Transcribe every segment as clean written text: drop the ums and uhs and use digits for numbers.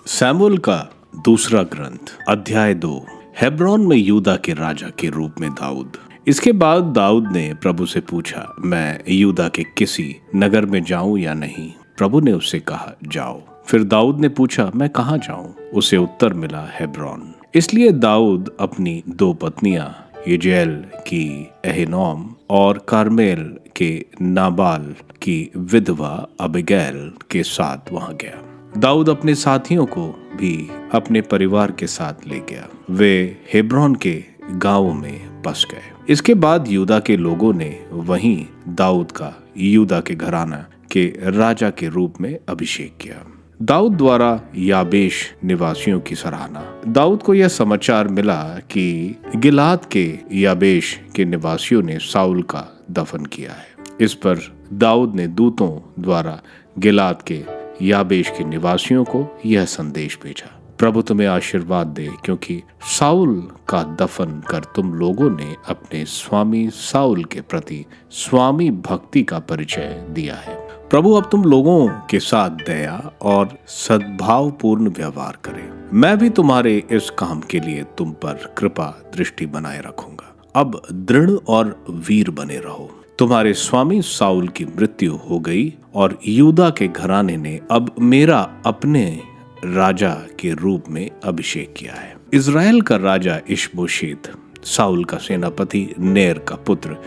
Samuel का दूसरा ग्रंथ अध्याय 2। हेब्रोन में यूदा के राजा के रूप में दाऊद। इसके बाद दाऊद ने प्रभु से पूछा, मैं यूदा के किसी नगर में जाऊं या नहीं? प्रभु ने उससे कहा, जाओ। फिर दाऊद ने पूछा, मैं कहाँ जाऊं? उसे उत्तर मिला, हेब्रोन। इसलिए दाऊद अपनी दो पत्नियां यजेल की अहीनोम और कार्मेल के नाबाल की विधवा अबीगैल के साथ वहां गया। दाऊद अपने साथियों को भी अपने परिवार के साथ ले गया। वे हेब्रोन के गांवों में बस गए। इसके बाद यूदा के लोगों ने वहीं दाऊद का यूदा के घराना के राजा के रूप में अभिषेक किया। दाऊद द्वारा याबेश निवासियों की सराहना। दाऊद को यह समाचार मिला कि गिलाद के याबेश के निवासियों ने साउल का दफन किया है। इस पर दाऊद ने दूतों द्वारा गिलाद के याबेश के निवासियों को यह संदेश भेजा, प्रभु तुम्हें आशीर्वाद दे, क्योंकि साउल का दफन कर तुम लोगों ने अपने स्वामी साउल के प्रति स्वामी भक्ति का परिचय दिया है। प्रभु अब तुम लोगों के साथ दया और सद्भावपूर्ण व्यवहार करे। मैं भी तुम्हारे इस काम के लिए तुम पर कृपा दृष्टि बनाए रखूंगा। अब दृढ़ और वीर बने रहो। तुम्हारे स्वामी साउल की मृत्यु हो गई और यूदा के घराने ने अब मेरा अपने राजा के रूप में अभिषेक किया है। इज़राइल का राजा इशबोशेत साउल का सेनापति नेर का पुत्र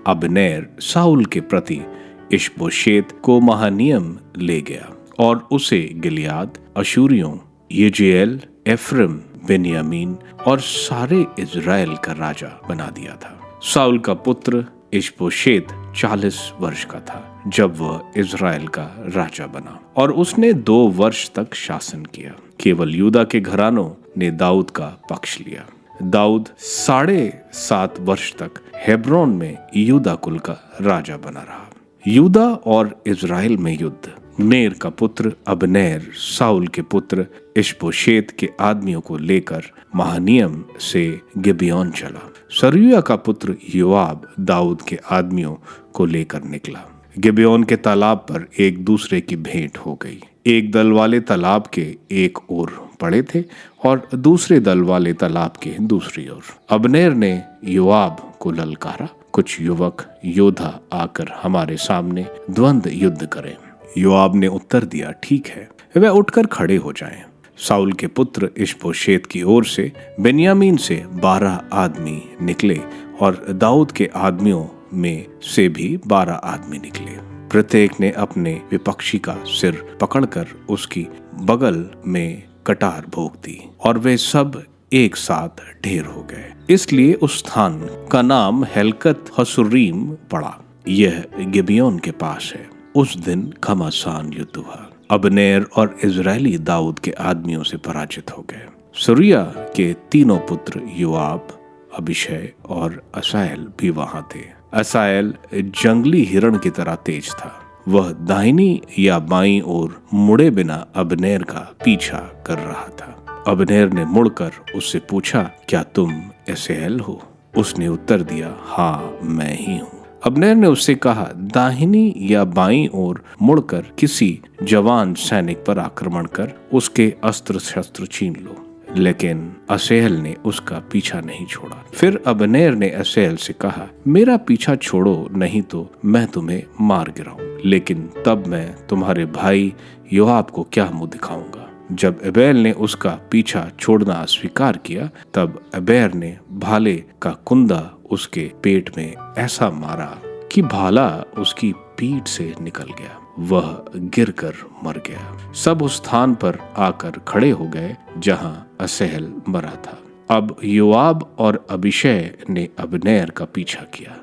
अबनेर साउल के प्रति इशबोशेत को महानियम ले गया और उसे गिलियाद, अशूरियों, यजेल, एफ्रेम, बेन्यामीन और सारे इज़राइल का राजा बना दिया था। साउल का पुत्र इशबोशेत 40 वर्ष का था जब वह इज़राइल का राजा बना और उसने 2 वर्ष तक शासन किया। केवल यूदा के घरानों ने दाऊद का पक्ष लिया। दाऊद 7.5 वर्ष तक हेब्रोन में यूदा कुल का राजा बना रहा। यूदा और इज़राइल में युद्ध। नेर का पुत्र अबनेर साउल के पुत्र इशबोशेत के आदमियों को लेकर महानियम से गिबेयोन चला। सरूया का पुत्र योआब दाऊद के आदमियों को लेकर निकला। गिबेयोन के तालाब पर एक दूसरे की भेंट हो गई। एक दल वाले तालाब के एक ओर पड़े थे और दूसरे दल वाले तालाब के दूसरी ओर। अबनेर ने योआब को ललकारा, कुछ युवक योद्धा आकर हमारे सामने द्वंद्व युद्ध करें। योआब ने उत्तर दिया, ठीक है, वे उठकर खड़े हो जाएं। साउल के पुत्र इशबोशेत की ओर से बेन्यामीन से 12 आदमी निकले और दाऊद के आदमियों में से भी 12 आदमी निकले। प्रत्येक ने अपने विपक्षी का सिर पकड़कर उसकी बगल में कटार भोंक दी और वे सब एक साथ ढेर हो गए। इसलिए उस स्थान का नाम हेलकत हसुरीम पड़ा। यह गिबेयोन के पास है। उस दिन घमासान युद्ध हुआ। अबनेर और इज़राइली दाऊद के आदमियों से पराजित हो गए। सरूया के तीनों पुत्र योआब, अबीशै और असाएल भी वहां थे। असाएल जंगली हिरण की तरह तेज था। वह दाहिनी या बाईं ओर मुड़े बिना अबनेर का पीछा कर रहा था। अबनेर ने मुड़कर उससे पूछा, क्या तुम असाएल हो? उसने उत्तर दिया, हाँ, मैं ही हूँ। अबनेर ने उससे कहा, दाहिनी या बाईं ओर मुड़कर किसी जवान सैनिक पर आक्रमण कर उसके अस्त्र शस्त्र छीन लो। लेकिन असाएल ने उसका पीछा नहीं छोड़ा। फिर अबनेर ने असाएल से कहा, मेरा पीछा छोड़ो, नहीं तो मैं तुम्हें मार गिराऊं। लेकिन तब मैं तुम्हारे भाई योआब को क्या मुंह दिखाऊंगा? जब अबेल ने उसका पीछा छोड़ना स्वीकार किया, तब अबेर ने भाले का कुंदा उसके पेट में ऐसा मारा कि भाला उसकी पीठ से निकल गया। वह गिरकर मर गया। सब उस स्थान पर आकर खड़े हो गए जहां असाएल मरा था। अब योआब और अबीशै ने अबनेर का पीछा किया।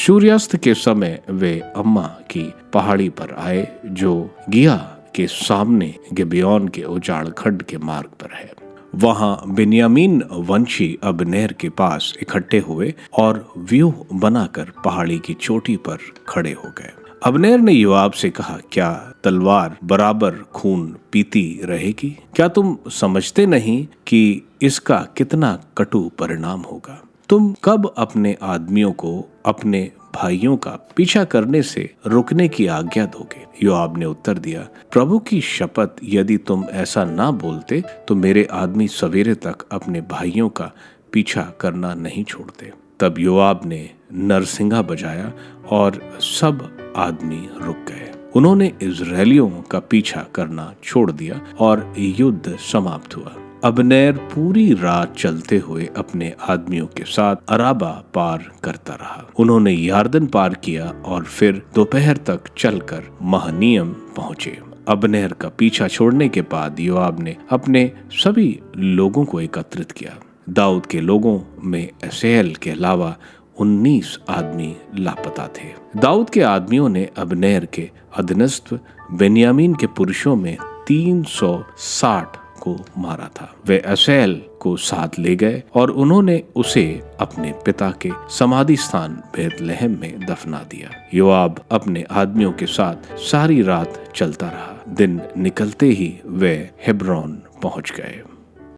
सूर्यास्त के समय वे अम्मा की पहाड़ी पर आए, जो गिया के सामने गिबेयोन के उजाड़ खड्ड के मार्ग पर है। वहां बेन्यामीन वंशी अबनेर के पास इकट्ठे हुए और व्यूह बनाकर पहाड़ी की चोटी पर खड़े हो गए। अबनेर ने योआब से कहा, क्या तलवार बराबर खून पीती रहेगी? क्या तुम समझते नहीं कि इसका कितना कटु परिणाम होगा? तुम कब अपने आदमियों को अपने भाइयों का पीछा करने से रुकने की आज्ञा दोगे? योआब ने उत्तर दिया, प्रभु की शपथ, यदि तुम ऐसा ना बोलते तो मेरे आदमी सवेरे तक अपने भाइयों का पीछा करना नहीं छोड़ते। तब योआब ने नरसिंगा बजाया और सब आदमी रुक गए। उन्होंने इजरायलियों का पीछा करना छोड़ दिया और युद्ध समाप्त हुआ। अबनेर पूरी रात चलते हुए अपने आदमियों के साथ अराबा पार करता रहा। उन्होंने यार्दन पार किया और फिर दोपहर तक चलकर महनीम पहुंचे। अबनेर का पीछा छोड़ने के बाद योआब ने अपने सभी लोगों को एकत्रित किया। दाऊद के लोगों में असेल के अलावा 19 आदमी लापता थे। दाऊद के आदमियों ने अबनेर के अधीनस्थ बेन्यामीन के पुरुषों में 360 को मारा था। वे असेल को साथ ले गए और उन्होंने उसे अपने पिता के समाधि स्थान बेतलहम में दफना दिया। योआब अपने आदमियों के साथ सारी रात चलता रहा। दिन निकलते ही वे हेब्रोन पहुंच गए।